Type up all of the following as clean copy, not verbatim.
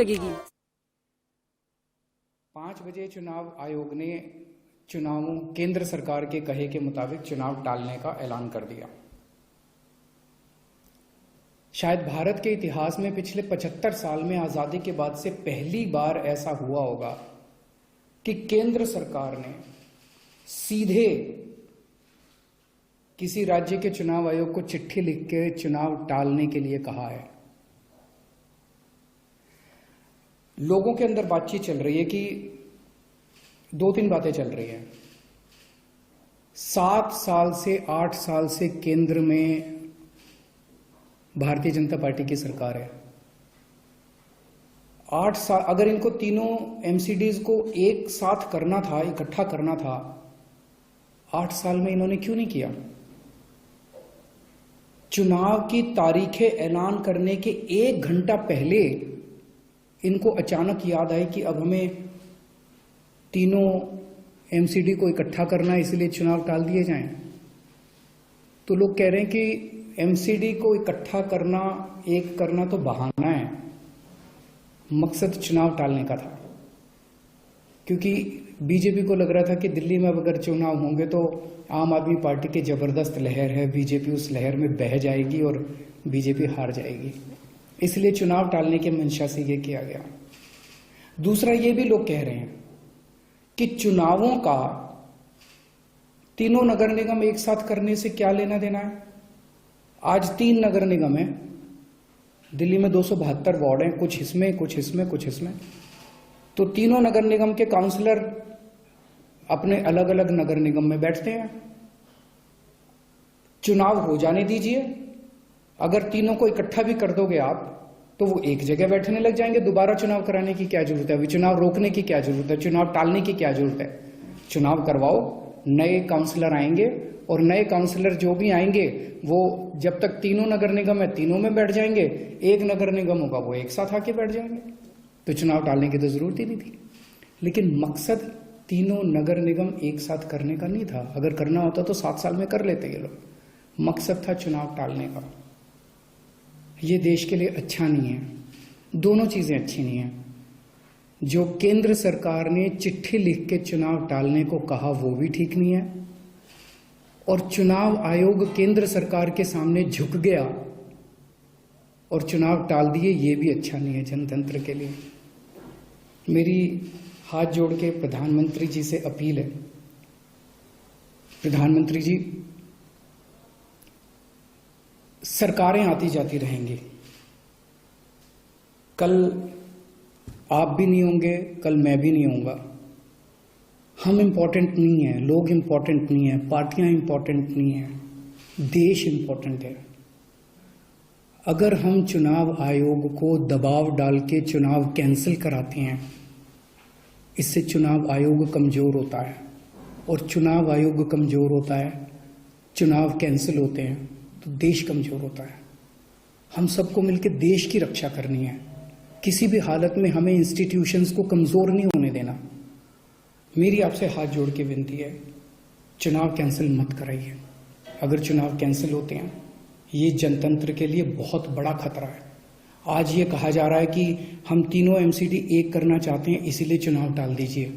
लगेगी। 5 बजे चुनाव आयोग ने चुनावों केंद्र सरकार के कहे के मुताबिक चुनाव टालने का ऐलान कर दिया। शायद भारत के इतिहास में पिछले 75 साल में आजादी के बाद से पहली बार ऐसा हुआ होगा कि केंद्र सरकार ने सीधे किसी राज्य के चुनाव आयोग को चिट्ठी लिख के चुनाव टालने के लिए कहा है। लोगों के अंदर बातचीत चल रही है कि 2-3 बातें चल रही हैं। 7 साल से 8 साल से केंद्र में भारतीय जनता पार्टी की सरकार है। 8 साल अगर इनको तीनों एमसीडीज को एक साथ करना था, इकट्ठा करना था, 8 साल में इन्होंने क्यों नहीं किया? चुनाव की तारीखें ऐलान करने के 1 घंटा पहले इनको अचानक याद आई कि अब हमें तीनों एमसीडी को इकट्ठा करना है, इसलिए चुनाव टाल दिए जाएं। तो लोग कह रहे हैं कि एमसीडी को इकट्ठा करना, एक करना तो बहाना है, मकसद चुनाव टालने का था। क्योंकि बीजेपी को लग रहा था कि दिल्ली में अगर चुनाव होंगे तो आम आदमी पार्टी की जबरदस्त लहर है, बीजेपी उस लहर में बह जाएगी और बीजेपी हार जाएगी, इसलिए चुनाव टालने के मंशा से ये किया गया। दूसरा ये भी लोग कह रहे हैं कि चुनावों का तीनों नगर निगम एक साथ करने से क्या लेना देना है। आज 3 नगर निगम है दिल्ली में, 272 वार्ड हैं, कुछ इसमें कुछ इसमें कुछ इसमें। तो तीनों नगर निगम के काउंसलर अपने अलग अलग नगर निगम में बैठते हैं। चुनाव हो जाने दीजिए, अगर तीनों को इकट्ठा भी कर दोगे आप तो वो एक जगह बैठने लग जाएंगे। दोबारा चुनाव कराने की क्या जरूरत है? अभी चुनाव रोकने की क्या जरूरत है? चुनाव टालने की क्या जरूरत है? चुनाव करवाओ, नए काउंसलर आएंगे और नए काउंसलर जो भी आएंगे वो जब तक तीनों नगर निगम है तीनों में बैठ जाएंगे, एक नगर निगम होगा वो एक साथ आके बैठ जाएंगे। तो चुनाव टालने की तो जरूरत ही नहीं थी। लेकिन मकसद तीनों नगर निगम एक साथ करने का नहीं था। अगर करना होता तो 7 साल में कर लेते ये लोग। मकसद था चुनाव टालने का। ये देश के लिए अच्छा नहीं है, दोनों चीजें अच्छी नहीं है। जो केंद्र सरकार ने चिट्ठी लिख के चुनाव टालने को कहा वो भी ठीक नहीं है, और चुनाव आयोग केंद्र सरकार के सामने झुक गया और चुनाव टाल दिए, ये भी अच्छा नहीं है जनतंत्र के लिए। मेरी हाथ जोड़ के प्रधानमंत्री जी से अपील है, प्रधानमंत्री जी, सरकारें आती जाती रहेंगी, कल आप भी नहीं होंगे, कल मैं भी नहीं होऊंगा। हम इंपॉर्टेंट नहीं है, लोग इंपॉर्टेंट नहीं है, पार्टियां इंपॉर्टेंट नहीं है, देश इंपॉर्टेंट है। अगर हम चुनाव आयोग को दबाव डाल के चुनाव कैंसिल कराते हैं, इससे चुनाव आयोग कमजोर होता है, और चुनाव आयोग कमजोर होता है, चुनाव कैंसिल होते हैं तो देश कमजोर होता है। हम सबको मिलकर देश की रक्षा करनी है। किसी भी हालत में हमें इंस्टीट्यूशंस को कमजोर नहीं होने देना। मेरी आपसे हाथ जोड़ के विनती है, चुनाव कैंसिल मत कराइए। अगर चुनाव कैंसिल होते हैं, ये जनतंत्र के लिए बहुत बड़ा खतरा है। आज ये कहा जा रहा है कि हम तीनों एमसीडी एक करना चाहते हैं, इसीलिए चुनाव टाल दीजिए।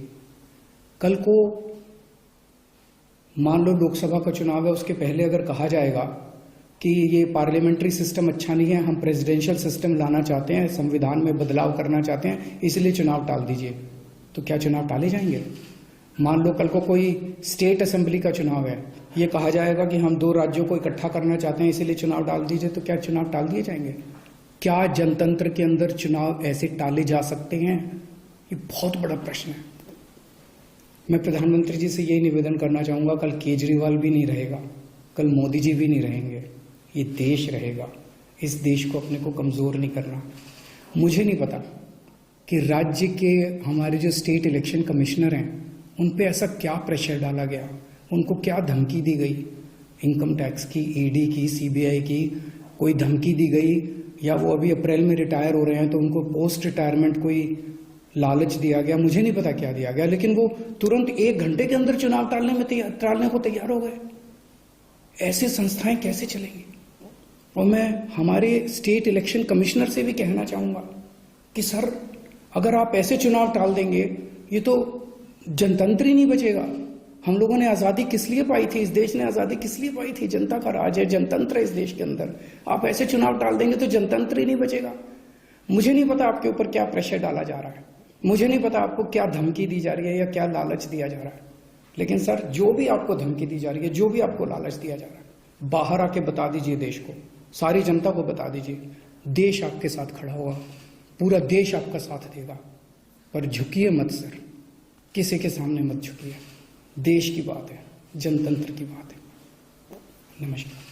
कल को मान लो लोकसभा का चुनाव है, उसके पहले अगर कहा जाएगा कि ये पार्लियामेंट्री सिस्टम अच्छा नहीं है, हम प्रेसिडेंशियल सिस्टम लाना चाहते हैं, संविधान में बदलाव करना चाहते हैं, इसलिए चुनाव टाल दीजिए, तो क्या चुनाव टाले जाएंगे? मान लो कल को कोई स्टेट असेंबली का चुनाव है, ये कहा जाएगा कि हम 2 राज्यों को इकट्ठा करना चाहते हैं, इसीलिए चुनाव टाल दीजिए, तो क्या चुनाव टाल दिए जाएंगे? क्या जनतंत्र के अंदर चुनाव ऐसे टाले जा सकते हैं? ये बहुत बड़ा प्रश्न है। मैं प्रधानमंत्री जी से यही निवेदन करना चाहूंगा, कल केजरीवाल भी नहीं रहेगा, कल मोदी जी भी नहीं रहेंगे, ये देश रहेगा। इस देश को अपने को कमजोर नहीं करना। मुझे नहीं पता कि राज्य के हमारे जो स्टेट इलेक्शन कमिश्नर हैं उन पे ऐसा क्या प्रेशर डाला गया, उनको क्या धमकी दी गई, इनकम टैक्स की, ईडी की, सीबीआई की कोई धमकी दी गई, या वो अभी अप्रैल में रिटायर हो रहे हैं तो उनको पोस्ट रिटायरमेंट कोई लालच दिया गया, मुझे नहीं पता क्या दिया गया, लेकिन वो तुरंत 1 घंटे के अंदर चुनाव टालने को तैयार हो गए। ऐसे संस्थाएं कैसे चलेंगी? और मैं हमारे स्टेट इलेक्शन कमिश्नर से भी कहना चाहूंगा कि सर, अगर आप ऐसे चुनाव टाल देंगे, ये तो जनतंत्र ही नहीं बचेगा। हम लोगों ने आजादी किस लिए पाई थी? इस देश ने आजादी किस लिए पाई थी? जनता का राज है, जनतंत्र है इस देश के अंदर। आप ऐसे चुनाव टाल देंगे तो जनतंत्र ही नहीं बचेगा। मुझे नहीं पता आपके ऊपर क्या प्रेशर डाला जा रहा है, मुझे नहीं पता आपको क्या धमकी दी जा रही है या क्या लालच दिया जा रहा है, लेकिन सर जो भी आपको धमकी दी जा रही है, जो भी आपको लालच दिया जा रहा है, बाहर आके बता दीजिए देश को, सारी जनता को बता दीजिए। देश आपके साथ खड़ा होगा, पूरा देश आपका साथ देगा। पर झुकिए मत सर, किसी के सामने मत झुकिए। देश की बात है, जनतंत्र की बात है। नमस्कार।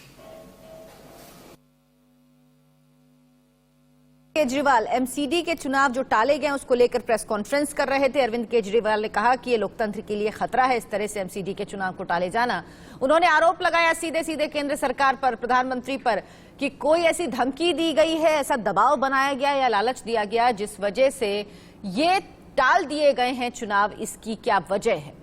केजरीवाल एमसीडी के चुनाव जो टाले गए उसको लेकर प्रेस कॉन्फ्रेंस कर रहे थे। अरविंद केजरीवाल ने कहा कि ये लोकतंत्र के लिए खतरा है, इस तरह से एमसीडी के चुनाव को टाले जाना। उन्होंने आरोप लगाया सीधे सीधे केंद्र सरकार पर, प्रधानमंत्री पर, कि कोई ऐसी धमकी दी गई है, ऐसा दबाव बनाया गया या लालच दिया गया जिस वजह से ये टाल दिए गए हैं चुनाव। इसकी क्या वजह है?